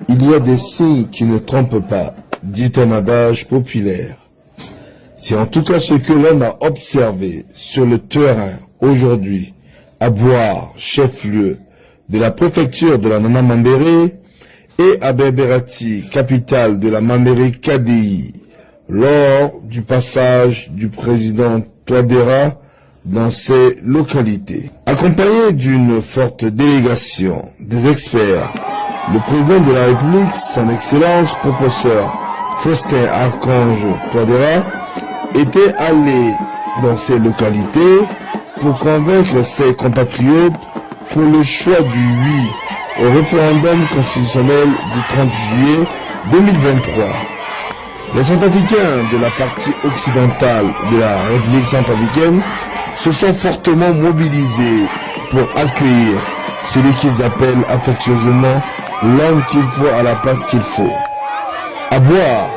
Il y a des signes qui ne trompent pas, dit un adage populaire. C'est en tout cas ce que l'on a observé sur le terrain aujourd'hui, à Boire, chef-lieu de la préfecture de la Nana Mambéré, et à Berberati, capitale de la Mambéré KDI, lors du passage du président Touadéra dans ces localités. Accompagné d'une forte délégation des experts, le président de la République, son Excellence, professeur Faustin Archange Touadéra, était allé dans ces localités pour convaincre ses compatriotes pour le choix du oui au référendum constitutionnel du 30 juillet 2023. Les Centrafricains de la partie occidentale de la République centrafricaine se sont fortement mobilisés pour accueillir celui qu'ils appellent affectueusement l'homme qu'il faut à la place qu'il faut. À Boire,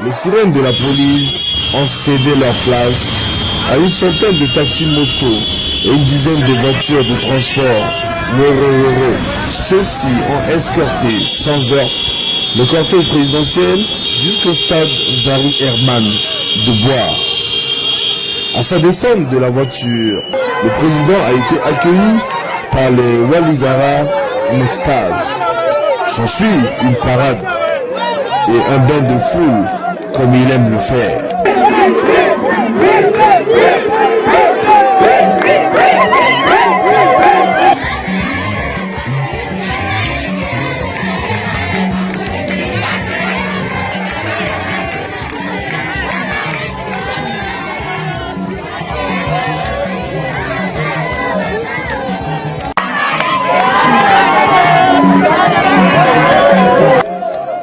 les sirènes de la police ont cédé leur place à une centaine de taxis-motos et une dizaine de voitures de transport. Ceux-ci ont escorté sans heurts le cortège présidentiel jusqu'au stade Zari Herman de Boire. À sa descente de la voiture, le président a été accueilli par les Waligara en extase. S'ensuit une parade et un bain de foule comme il aime le faire.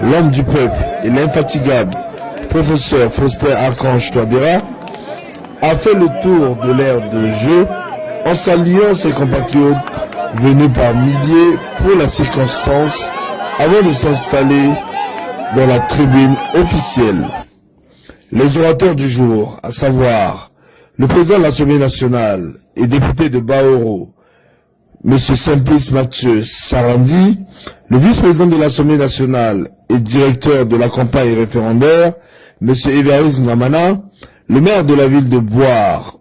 L'homme du peuple et l'infatigable professeur Faustin Archange Touadéra a fait le tour de l'aire de jeu en saluant ses compatriotes venus par milliers pour la circonstance avant de s'installer dans la tribune officielle. Les orateurs du jour, à savoir le président de l'Assemblée nationale et député de Baoro, M. Simplice Mathieu Sarandi, le vice-président de l'Assemblée nationale et directeur de la campagne référendaire, M. Évariste Ngamana, le maire de la ville de Boire,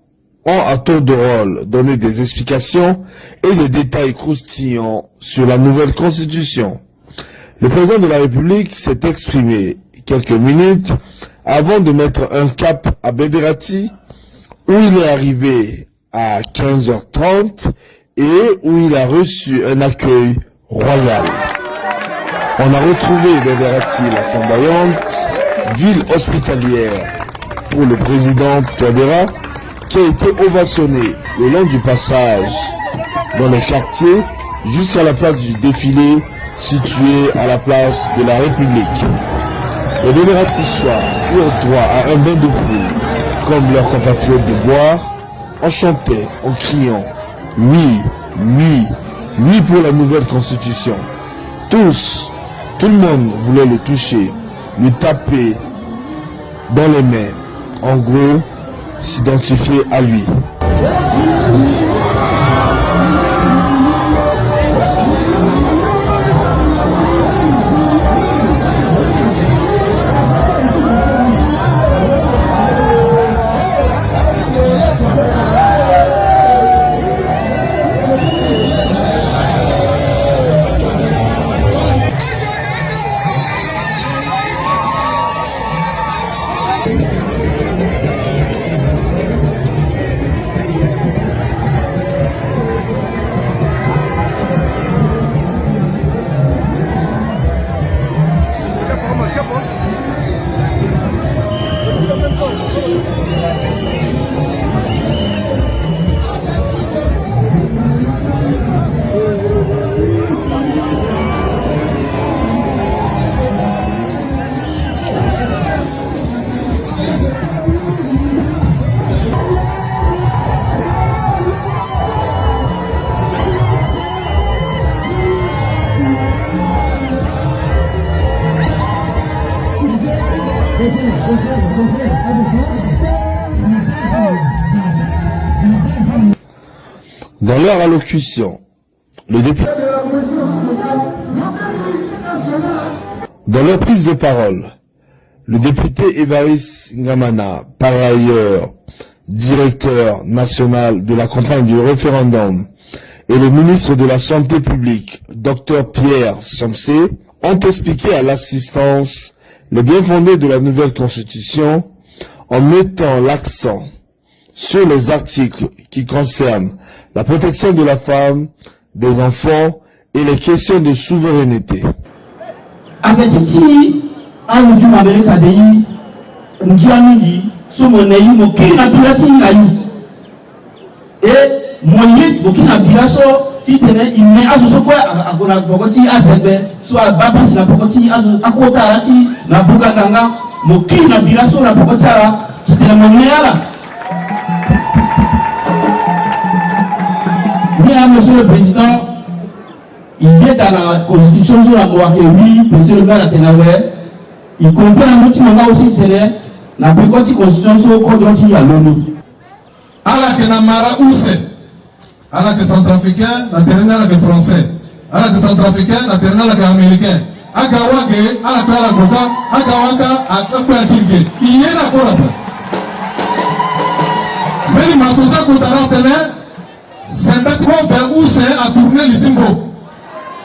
ont à tour de rôle donné des explications et des détails croustillants sur la nouvelle constitution. Le président de la République s'est exprimé quelques minutes avant de mettre un cap à Berberati, où il est arrivé à 15h30 et où il a reçu un accueil royal. On a retrouvé Berberati la flamboyante, ville hospitalière pour le président Touadéra, qui a été ovationné le long du passage dans les quartiers jusqu'à la place du défilé située à la place de la République. Les Berberatichois eurent droit à un bain de foule, comme leurs compatriotes de Boire, en chantant, en criant « Oui, oui, oui pour la nouvelle constitution ». Tout le monde voulait le toucher, lui taper dans les mains, en gros, s'identifier à lui. Dans leur allocution, le député Dans leur prise de parole, le député Évariste Ngamana, par ailleurs directeur national de la campagne du référendum, et le ministre de la Santé publique, Dr Pierre Somsé, ont expliqué à l'assistance les bien-fondés de la nouvelle constitution en mettant l'accent sur les articles qui concernent la protection de la femme, des enfants et les questions de souveraineté. Moyen Burkina Bilaso qui tenait il met à ce quoi à la Bogoti à Zébé soit Baba si la Bogoti à Kota la Bugaganga Burkina Bilaso la Bogota c'était la monnaie là. Mais monsieur le président, il est dans la constitution sur la loi que oui, monsieur le maire Atenawe, il comprend un petit moment aussi tenait la Bogoti constitution sur le code anti à l'ONU. ala ke na mara use ala ke centrafricain na terrain ala ke français ala ke centrafricain na terrain ala ke américain aga wage ala ke ala goka aga waka akapya kinge iyena kora pa meli matuta kutara tene sembet ko be use a tourner litimbo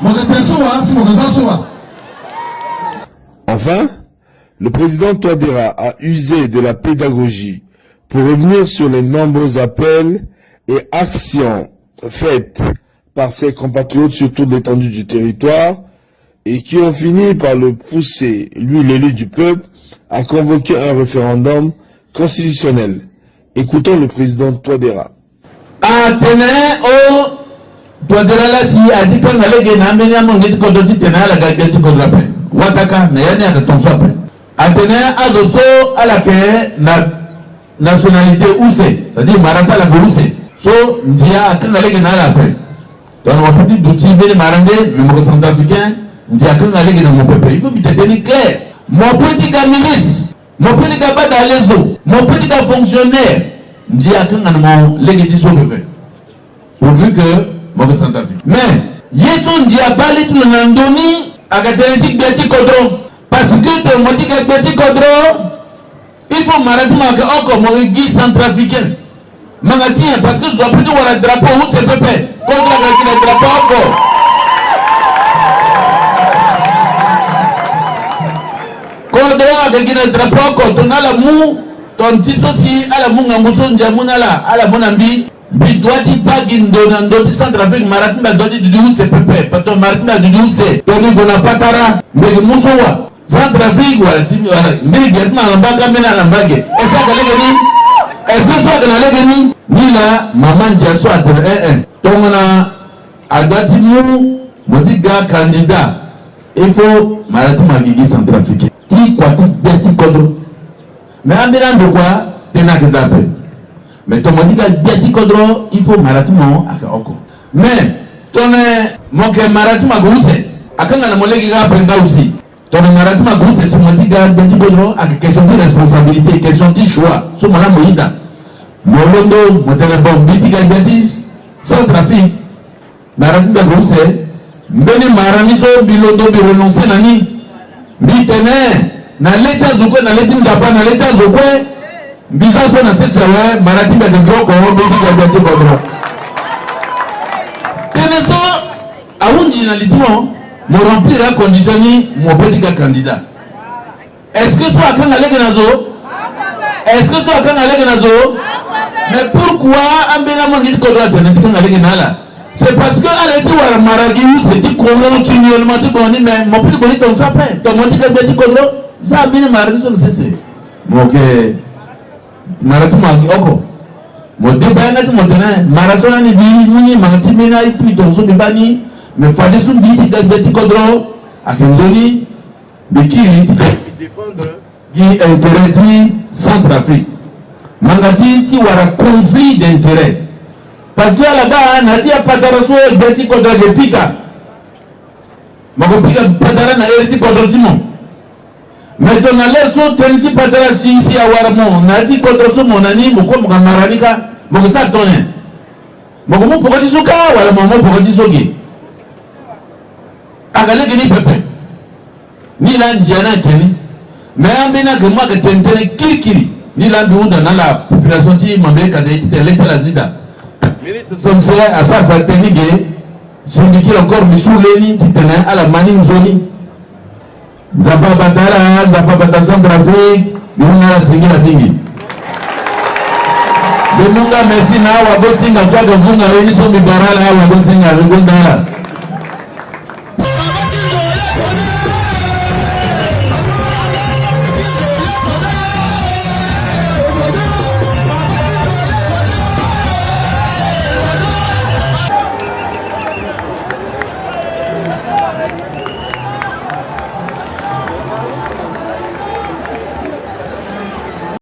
moke tesoa si moke zasoa. Enfin, le président Touadéra a usé de la pédagogie pour revenir sur les nombreux appels et actions faites par ses compatriotes sur toute l'étendue du territoire et qui ont fini par le pousser, lui l'élu du peuple, à convoquer un référendum constitutionnel. Écoutons le président Touadéra. Nationalité où c'est-à-dire Maranta la Goussé. So, Ndia a qu'un allé à après. Dans mon petit d'outils, bien marandé, mais mon centrafricain, Ndia a qu'un allé dans mon peuple. Il faut que tu aies clair. Mon petit gars ministre, mon petit gars pas dans les eaux, mon petit gars fonctionnaire, Ndia a qu'un allemand légitime au peuple. Pourvu que mon centrafricain. Mais, Yeson Ndia a parlé tout le Nandoni, à Gaténétique Béti Kodro. Parce que tu m'as dit que Béti Kodro, il faut m'arrêter encore mon guide centrafricain. Mangatien, parce que je dois plutôt voir le drapeau où c'est pépé. Contre le drapeau encore. Contre le drapeau encore. Ton ala mou, ton tiso si ala mou ngamuso njamunala, ala monambi. Bidouati bagindo nandoti centrafrique maratimba doti du où c'est pépé. Pato maratimba du où c'est. Tony Bonapatara, mais musowa. Centrafrique wala timi wala mbiri getma ambanga mena na mbage esa galegeni est-ce soit dans legeni ni la maman dia so at tongona adati mu modiga candidat il faut maratima gigi centrafrique ti kwati beti kodo mais amena ndo kwa tena kedape mais to modiga beti kodo il faut maratima aka oko mais tone moke maratima guse akanga na molegi ga penga aussi. Donc, Maratma Gousse, c'est mon petit gars, petit bonheur, avec question de responsabilité, question de choix. C'est mon amoïda. Mon londo, mon téléphone, petit gars, bêtise, sans trafic. Maratma Gousse, mbeni maraniso, bilondo, bi renoncer, nani. Bitene, na lecha zokwe, na lecha Japan, na lecha zokwe, bisaso na sesewe, Maratma de Groko, petit gars, petit bonheur. Teneso, awundi na litimo, me remplir la condition mon petit candidat. Est-ce que soit quand aller nazo? Est-ce que soit quand aller nazo? Mais pourquoi ambena mon dit qu'on doit tenir quand aller nala? C'est parce que elle était à Maragui où c'était continuellement tout bon mais mon petit bonnet comme ça après. Donc mon petit condro, ça bien Maragui ça c'est. Mon que Maragui m'a oko. Mon débat net mon tenant marathon ni bi ni manti mena et puis donc so bani. Mais il faut aller sur le petit condro à Kenzoni, mais qui défendre l'intérêt Centrafrique. Mangati, qui aura conflit d'intérêt. Parce que là-bas, on a dit à Pataraso, le petit condro de Pika. Magopika Patara n'a pas été condro du monde. Mais on a l'air sur Tenchi Patara si ici à Waramo, on a dit condro sur mon ami, mon comme Maranika, mon ça tonne. Mon comment pour dire Souka, ou alors mon pour dire Sogi. Agale gini pepe ni la njana keni mais ambena que moi que tentene kirkiri ni la biunda na la population ti mambeka de l'état la zida som c'est à ça faire tenige syndiquer encore misouleni ti tena ala mani nzoni zapa batala Centrafrique ni la singira dingi de munga merci na wa bosinga kwa de munga weni so mi barala wa bosinga ngondala